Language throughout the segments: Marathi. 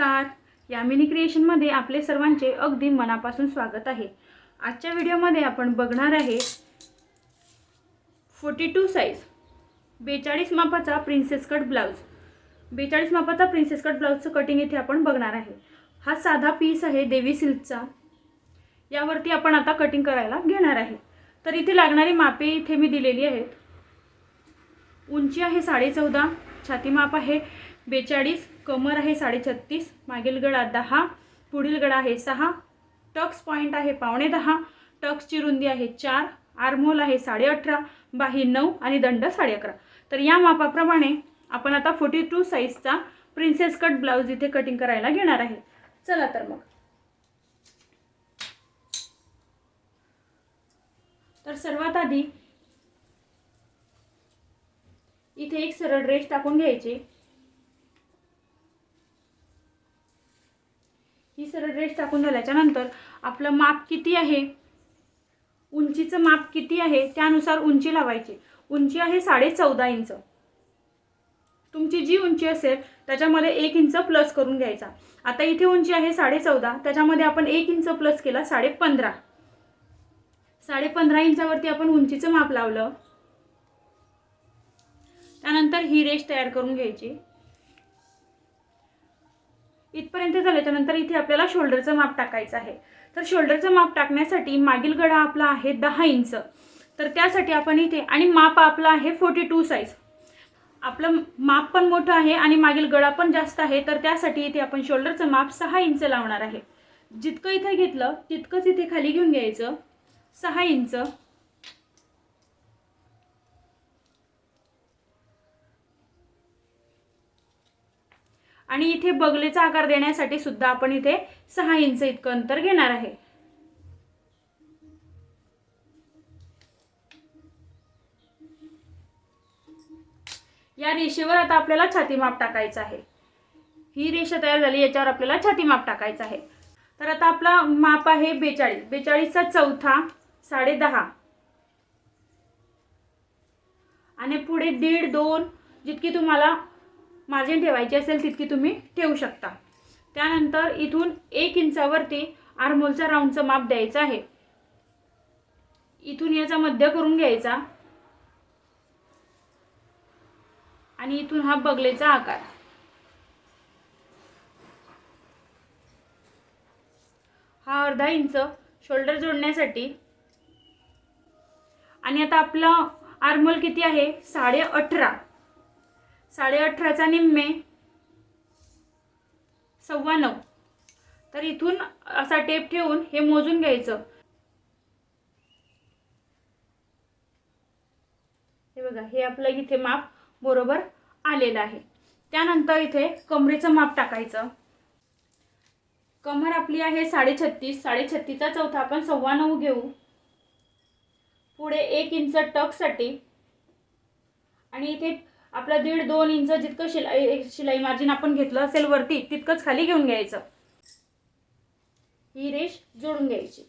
नमस्कार. यामिनी क्रिएशनमध्ये आपले सर्वांचे अगदी मनापासून स्वागत आहे. आजच्या व्हिडिओमध्ये आपण बघणार आहे 42 साइज 42 मापाचा प्रिन्सेस कट ब्लाउज. 42 मापाचा प्रिन्सेस कट ब्लाउजचं कटिंग इथे आपण बघणार आहे. हा साधा पीस आहे देवी सिल्कचा. यावरती आपण आता कटिंग करायला घेणार आहे. तर इथे लागणारी मापे इथे मी दिलेली आहेत. उंची आहे 14.5, छाती माप आहे 42, कमर आहे 36.5, मागील गळा 10, पुढील गळा आहे 6, टक्स पॉइंट आहे 9.5, टक्सची रुंदी आहे 4, आर्महोल आहे 18.5, बाही 9 आणि दंड 11.5. तर या मापाप्रमाणे आपण आता 42 साइजचा प्रिन्सेस कट ब्लाउज इथे कटिंग करायला घेणार आहे. चला तर मग. तर सर्वात आधी इथे एक सरळ रेष टाकून घ्यायची. ही सरळ रेष टाकून झाल्याच्या नंतर आपलं माप किती आहे, उंचीचं माप किती आहे त्यानुसार उंची लावायची. उंची आहे 14.5 इंच. तुमची जी उंची असेल त्याच्यामध्ये 1 इंच प्लस करून घ्यायचा. आता इथे उंची आहे 14.5, त्याच्यामध्ये आपण 1 इंच प्लस केला 15.5. 15.5 इंचावरती आपण उंचीचं माप लावलं. त्यानंतर ही रेष तयार करून घ्यायची. इथपर्यंत झाल्याच्या नंतर इथे आपल्याला शोल्डरचं माप टाकायचं आहे. तर शोल्डरचं माप टाकण्यासाठी मागील गळा आपला आहे 10 इंच. तर त्यासाठी आपण इथे आणि माप आपला आहे 42 साइज. आपलं माप पण मोठं आहे आणि मागील गळा पण जास्त आहे. तर त्यासाठी इथे आपण शोल्डरचं माप 6 इंच लावणार आहे. जितकं इथे घेतलं तितकंच इथे खाली घेऊन घ्यायचं 6 इंच. आणि इथे बगलेचा आकार देण्यासाठी सुद्धा आपण इथे 6 इंच इतकं अंतर घेणार आहे. या रेषेवर आता आपल्याला छाती माप टाकायचं आहे. ही रेषा तयार झाली, याच्यावर आपल्याला छाती माप टाकायचं आहे. तर आता आपला माप आहे 42. 42चा चौथा 10.5 आणि पुढे 1.5 2 जितकी तुम्हाला मार्जिन ठेवायची असेल तितकी तुम्ही ठेवू शकता. त्यानंतर इथून 1 इंचावरती आर्महोलचा राऊंडचं माप द्यायचं आहे. इथून याचा मध्य करून घ्यायचा आणि इथून हा बगलेचा आकार. हा अर्धा इंच शोल्डर जोडण्यासाठी. आणि आता आपला आर्महोल किती आहे 18.5. 18.5चा निम्मे 9.25. तर इथून असा टेप ठेवून हे मोजून घ्यायचं. हे बघा, हे आपलं इथे माप बरोबर आलेलं आहे. त्यानंतर इथे कमरेचं माप टाकायचं. कमर आपली आहे 36.5. 36चा चौथा आपण 9.25 घेऊ. पुढे 1 इंच टक्ससाठी आणि इथे आपला 1.5 2 इंच जितकं शिलाई मार्जिन आपण घेतलं असेल वरती तितकंच खाली घेऊन घ्यायचं. ही रेष जोडून घ्यायची.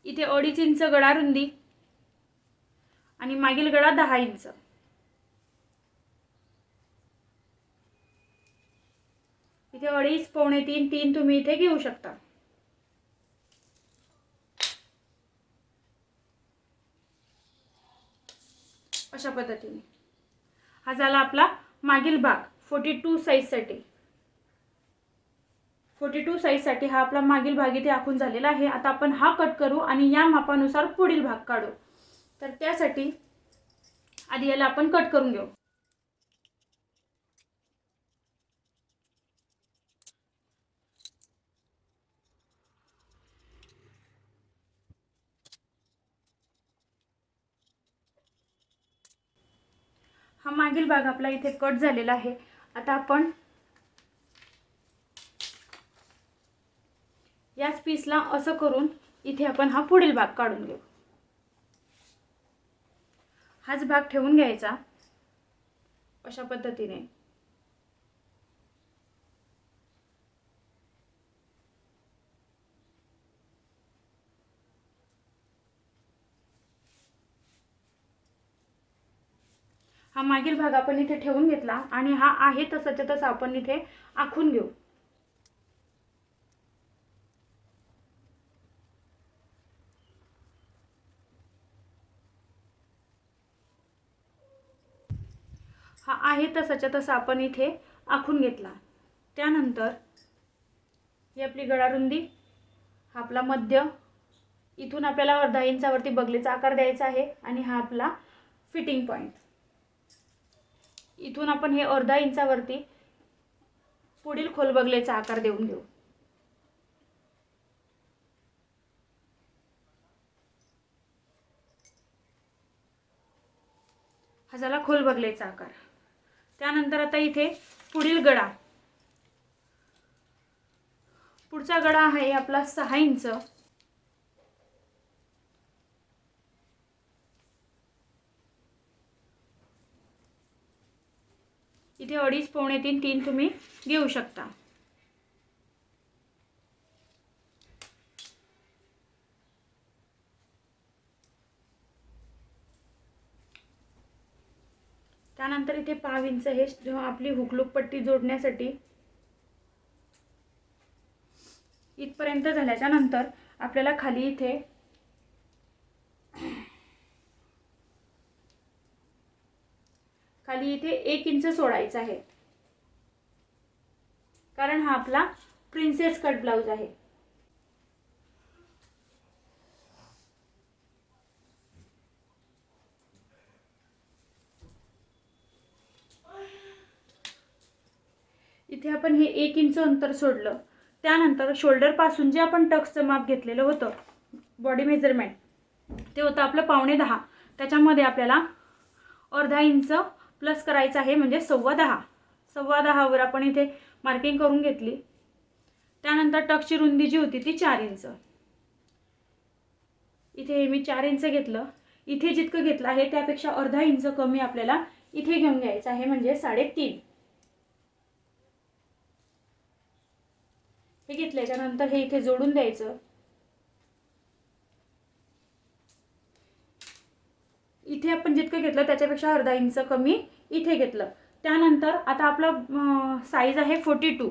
इथे 2.5 इंच गळा रुंदी आणि मागील गळा 10 इंच. इथे 2.5 पावणे 3 तुम्ही इथे घेऊ शकता. अशा पद्धतीने हा झाला आपला मागील भाग 42 साइजसाठी. 42 साइजसाठी हा आपला मागील भाग इथे आखून झालेला आहे. आता आपण हा कट करू आणि या मापानुसार पुढील भाग काढू. तर त्यासाठी आधी याला आपण कट करून घेऊ. हा मागील भाग आपला इथे कट झालेला आहे. आता आपण याच पीसला असं करून इथे आपण हा पुढील भाग काढून घेऊ. हाच भाग ठेवून घ्यायचा अशा पद्धतीने. हा मागील भाग आपण इथे ठेवून घेतला आणि हा आहे तसाच्या तसा आपण इथे आखून घेऊ. हा आहे तसाच्या तसा आपण इथे आखून घेतला. त्यानंतर ही आपली गळारुंदी, हा आपला मध्य, इथून आपल्याला अर्धा इंचावरती बगलेचा आकार द्यायचा आहे आणि हा आपला फिटिंग पॉइंट. इथून आपण हे अर्धा इंचावरती पुढील खोल बगलेचा आकार देऊन घेऊ. हा झाला खोल बगलेचा आकार. त्यानंतर आता इथे पुढील गळा, पुढचा गळा आहे आपला 6 इंच. इथे 2.5 पावणे 3 तुम्ही घेऊ शकता. त्यानंतर इथे 5 इंच हे आपली हुकलूक पट्टी जोडण्यासाठी. इथपर्यंत झाल्याच्या नंतर आपल्याला खाली इथे खाली इथे 1 इंच सोडायचं आहे, कारण हा आपला प्रिन्सेस कट ब्लाउज आहे. इथे आपण हे 1 इंच अंतर सोडलं. त्यानंतर शोल्डर पासून जे आपण टक्सचं माप घेतलेलं होतं, बॉडी मेजरमेंट, ते होतं आपलं 9.5. त्याच्यामध्ये आपल्याला अर्धा इंच प्लस करायचं आहे, म्हणजे 10.25. 10.25 वर आपण इथे मार्किंग करून घेतली. त्यानंतर टक्सची रुंदी जी होती ती 4 इंच. इथे मी 4 इंच घेतलं. इथे जितकं घेतलं आहे त्यापेक्षा अर्धा इंच कमी आपल्याला इथे घेऊन घ्यायचं आहे, म्हणजे 3.5. हे घेतल्याच्या नंतर हे इथे जोडून द्यायचं. इथे आपण जितकं घेतलं त्याच्यापेक्षा अर्धा इंच कमी इथे घेतलं. त्यानंतर आता आपला साईज आहे 42.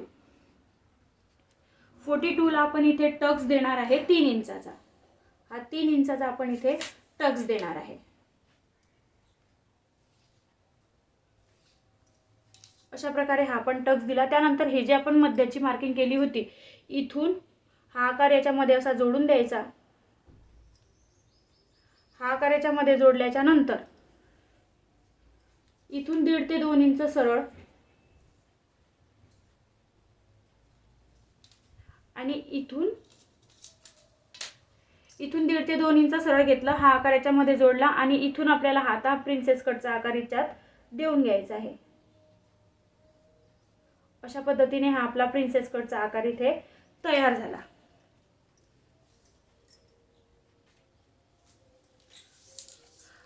42 ला आपण इथे टक्स देणार आहे 3 इंचाचा. हा 3 इंचाचा आपण इथे टक्स देणार आहे. अशा प्रकारे हा आपण टक्स दिला. त्यानंतर हे जे आपण मध्याची मार्किंग केली होती, इथून हा आकार याच्यामध्ये असा जोडून द्यायचा. हा आकार याच्यामध्ये जोडल्याच्या नंतर इथून 1.5 ते 2 इंच सरळ आणि इथून 1.5 ते 2 इंच सरळ घेतलं. हा आकार याच्यामध्ये जोडला आणि इथून आपल्याला हा प्रिन्सेस कटचा आकार याच्यात देऊन घ्यायचा आहे. अशा पद्धतीने हा आपला प्रिन्सेस कटचा आकार इथे तयार झाला.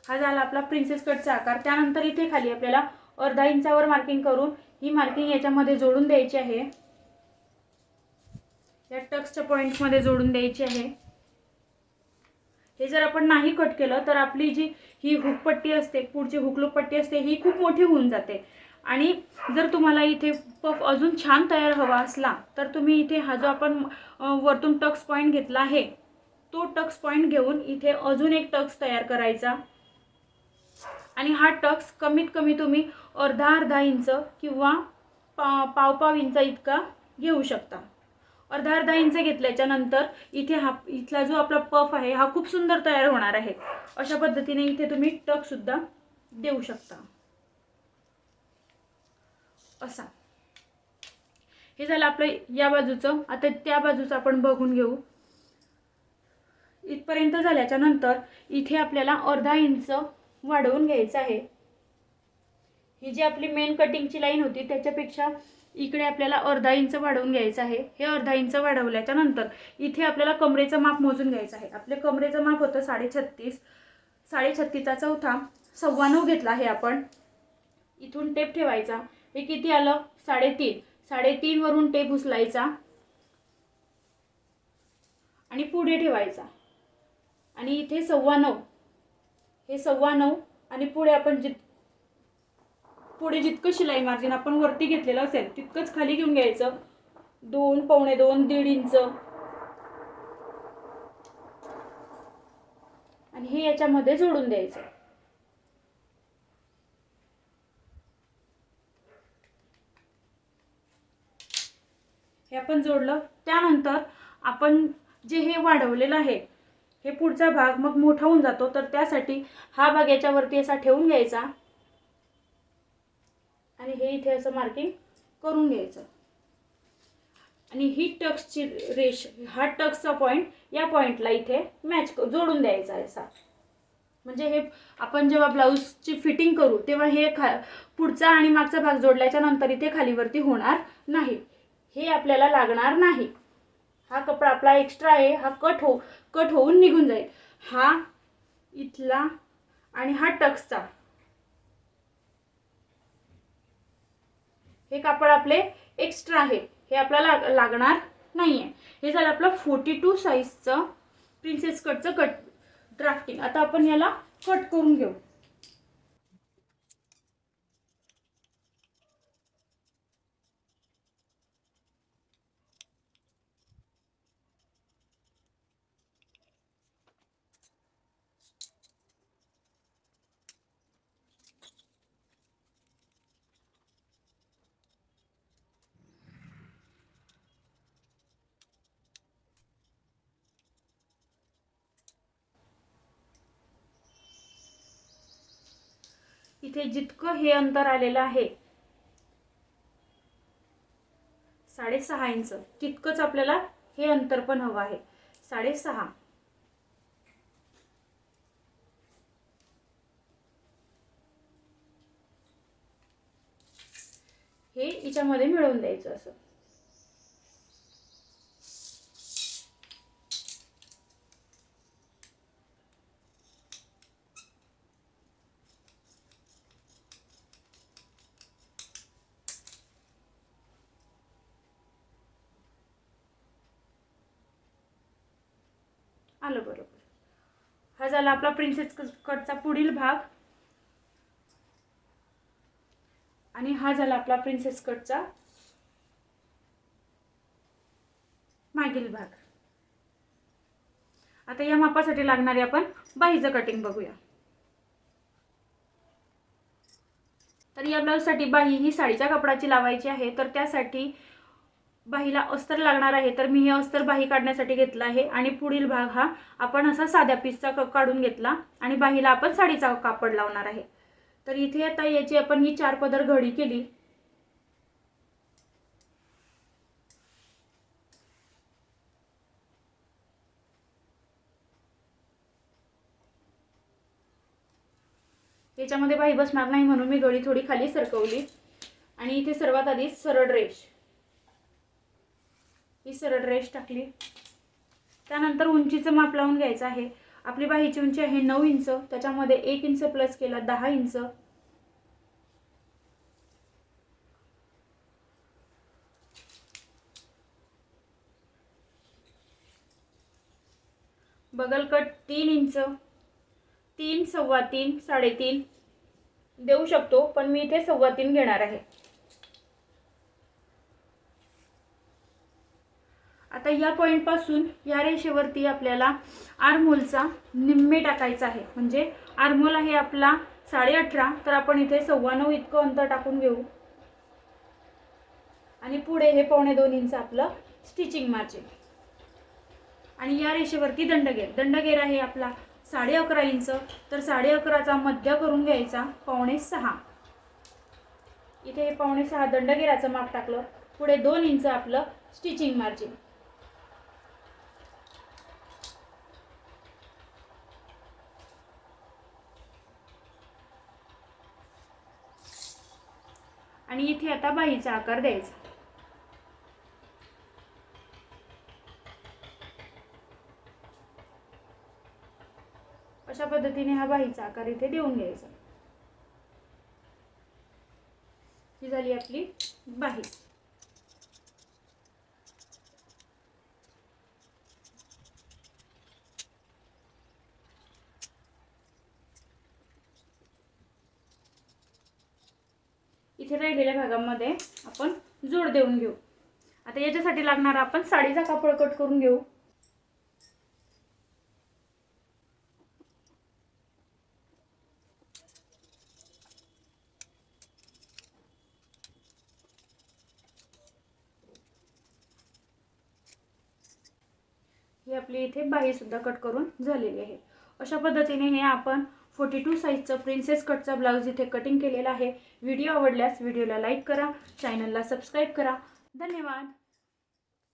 हा झाला आपला प्रिन्सेस कटचा आकार. त्यानंतर इथे खाली आपल्याला अर्धा इंचावर मार्किंग करून ही मार्किंग याच्यामध्ये जोडून द्यायची आहे. या टक्सच्या पॉइंट मध्ये जोडून द्यायची आहे. हे जर आपण नाही कट केलं तर आपली जी ही हुक पट्टी असते, पुढची हुकलूक पट्टी असते, ही खूप मोठी होऊन जाते. आणि जर तुम्हाला इथे पफ अजून छान तयार हवा असला तर तुम्ही इथे हा जो आपण वरतून टक्स पॉइंट घेतला आहे, तो टक्स पॉइंट घेऊन इथे अजून एक टक्स तयार करायचा आणि हा टक्स कमीत कमी तुम्ही अर्धा इंच किंवा पाव इंच इतका घेऊ शकता. अर्धा इंच घेतल्याच्या नंतर इथे हा इथला जो आपला पफ आहे हा खूप सुंदर तयार होणार आहे. अशा पद्धतीने इथे तुम्ही टक सुद्धा देऊ शकता. असा हे झालं आपलं या बाजूचं. आता त्या बाजूचं आपण बघून घेऊ. इथपर्यंत झाल्याच्या नंतर इथे आपल्याला अर्धा इंच वाढवून घ्यायचं आहे. ही जी आपली मेन कटिंगची लाईन होती त्याच्यापेक्षा इकडे आपल्याला अर्धा इंच वाढवून घ्यायचं आहे. हे अर्धा इंच वाढवल्याच्या नंतर इथे आपल्याला कमरेचं माप मोजून घ्यायचं आहे. आपले कमरेचं माप होतं 36.5. 36.5चा चौथा 9.25 घेतला आहे आपण. इथून टेप ठेवायचा. हे किती आलं? 3.5. 3.5 वरून टेप उचलायचा आणि पुढे ठेवायचा आणि इथे 9.25. हे 9.25 आणि पुढे आपण पुढे जितकं शिलाई मार्जिन आपण वरती घेतलेलं असेल तितकंच खाली घेऊन घ्यायचं. 2, पावणे 2, 1.5 इंच आणि हे याच्यामध्ये जोडून द्यायचं. हे आपण जोडलं. त्यानंतर आपण जे हे वाढवलेलं आहे हे पुढचा भाग मग मोठा होऊन जातो, तर त्यासाठी हा भाग याच्यावरती असा ठेवून घ्यायचा आणि हे इथे असं मार्किंग करून घ्यायचं. आणि ही टक्सची रेष, हा टक्सचा पॉईंट या पॉईंटला इथे मॅच जोडून द्यायचा असा. म्हणजे हे आपण जेव्हा ब्लाऊजची फिटिंग करू तेव्हा हे पुढचा आणि मागचा भाग जोडल्याच्या नंतर इथे खालीवरती होणार नाही, हे आपल्याला लागणार नाही. हा कपडा आपला एक्स्ट्रा आहे, हा कट होऊन निघून जाईल. हा इथला आणि हा टक्सचा, हे कापड आपले एक्स्ट्रा आहे, हे आपल्याला लागणार नाहीये. हे झालं आपलं 42 साईजचं प्रिन्सेस कटचं कट ड्राफ्टिंग. आता आपण याला कट करून घेऊ. इथे जितकं हे अंतर आलेलं आहे 6.5 इंच, तितकंच आपल्याला हे अंतर पण हवं आहे 6.5. हे याच्यामध्ये मिळवून द्यायचं असं. आलं बरोबर. हा झाला आपला प्रिन्सेस कटचा पुढील भाग आणि हा झाला आपला प्रिन्सेस कटचा मागील भाग. आता या मापासाठी लागणारे आपण बाहीचं कटिंग बघूया. तर या ब्लाऊजसाठी बाही ही साडीच्या कपडाची लावायची आहे, तर त्यासाठी बाहीला अस्तर लागणार आहे. तर मी हे अस्तर बाही काढण्यासाठी घेतला आहे आणि पुढील भाग हा आपण असा साध्या पीसचा काढून घेतला आणि बाहीला आपण साडीचा कापड लावणार आहे. तर इथे आता याची आपण ही 4 पदर घडी केली. याच्यामध्ये बाही बसणार नाही म्हणून मी घडी थोडी खाली सरकवली आणि इथे सर्वात आधी सरळ रेष, ही सरळ रेष टाकली. त्यानंतर उंचीचं माप लावून घ्यायचं आहे. आपली बाहीची उंची आहे 9 इंच, त्याच्यामध्ये 1 इंच प्लस केला 10 इंच. बगल कट 3 इंच, 3, 3.25, 3.5 देऊ शकतो, पण मी इथे 3.25 घेणार आहे. आता या पॉइंट पासून या रेषेवरती आपल्याला आर्महोलचा निम्मे टाकायचा आहे. म्हणजे आर्महोल आहे आपला 18.5, तर आपण इथे 9.25 इतकं अंतर टाकून घेऊ आणि पुढे हे 2.25 इंच आपलं स्टिचिंग मार्जिन. आणि या रेषेवरती दंडगेर आहे आपला 11.5 इंच, तर 11.5चा मध्य करून घ्यायचा 5.25. इथे हे 5.25 दंडगेराचं माप टाकलं. पुढे 2 इंच आपलं स्टिचिंग मार्जिन. आणि इथे आता बाहीचा आकार द्यायचा. अशा पद्धतीने हा बाहीचा आकार इथे देऊन घ्यायचा. ही झाली आपली बाही. इथे राहिलेल्या भागामध्ये आपण जोड देऊन घेऊ. आता याच्यासाठी लागणार आपण साडीचा कापड कट करून घेऊ. ही आपली इथे बाही सुद्धा कट करून झालेली आहे. अशा पद्धतीने हे आपण 42 साईजचं प्रिन्सेस कटचा ब्लाऊज इथे कटिंग केलेला आहे. व्हिडिओ आवडल्यास व्हिडिओला लाईक करा, चॅनलला सबस्क्राईब करा. धन्यवाद.